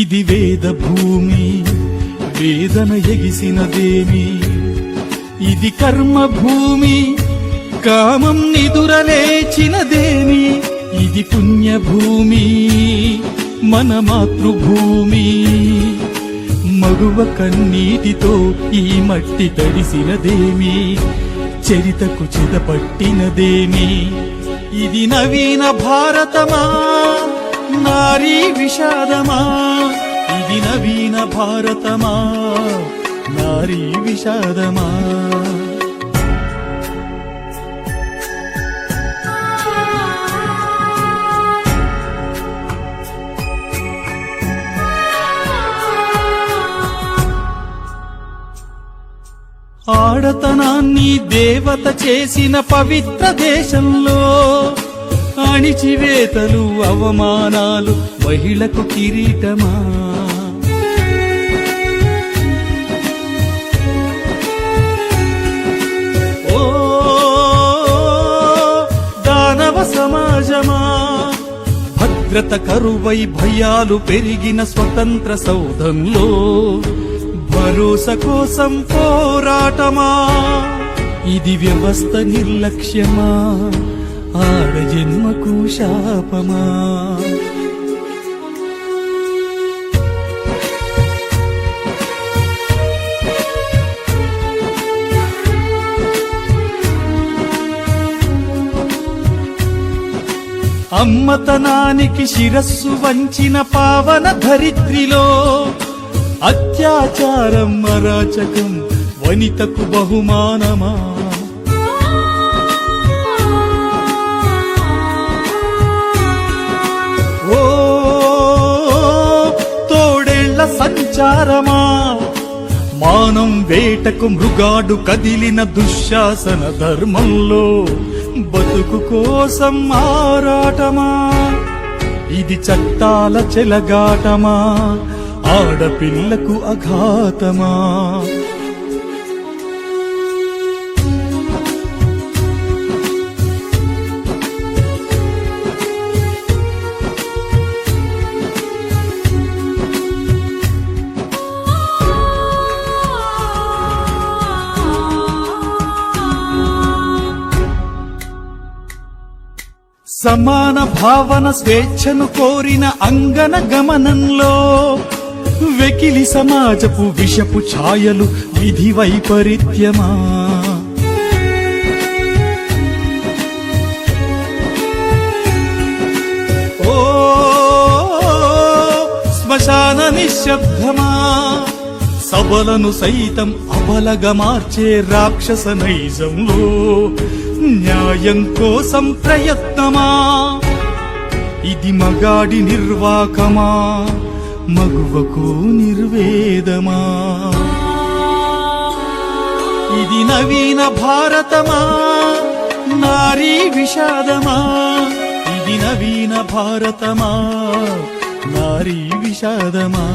ఇది వేద భూమి వేదన ఎగిసినదేమి, ఇది కర్మ భూమి కామం నిదురలేచినదేమి, ఇది పుణ్యభూమి మన మాతృభూమి, మగువ కన్నీటితో ఈ మట్టి తడిసినదేమి, చరితకు చిదపట్టినదేమి. ఇది నవీన భారతమా నారీ విషాదమా, ఇది నవీన భారతమా నారీ విషాదమా. ఆడతనాన్ని దేవత చేసిన పవిత్ర దేశంలో అణిచివేతలు అవమానాలు మహిళకు కిరీటమా. ఓ దానవ సమాజమా, భద్రత కరువై భయాలు పెరిగిన స్వతంత్ర సౌధంలో భరోసా కోసం పోరాటమా. ఇది వ్యవస్థ నిర్లక్ష్యమా, ఆడ జన్మకు శాపమా. అమ్మతనానికి శిరస్సు వంచిన పావన ధరిత్రిలో అత్యాచారం అరాచకం వనితకు బహుమానమా. ఓ తోడేళ్ల సంచారమా, మానం వేటకు మృగాడు కదిలిన దుశ్శాసన ధర్మంలో బతుకు కోసం ఆరాటమా. ఇది చట్టాల చెలగాటమా, ఆడపిల్లకు అఘాతమా. సమాన భావన స్వేచ్ఛను కోరిన అంగన గమనంలో వెకిలి సమాజపు విషపు ఛాయలు విధి వైపరీత్యమా. ఓ శ్మశాన నిశ్శబ్దమా, సబలను సైతం అబలగా మార్చే రాక్షస నైజంలో న్యాయం కోసం ప్రయత్నమా. ఇది మగాడి నిర్వాకమా, మగువకు నిర్వేదమా. ఇది నవీన భారతమా నారీ విషాదమా, ఇది నవీన భారతమా నారీ విషాదమా.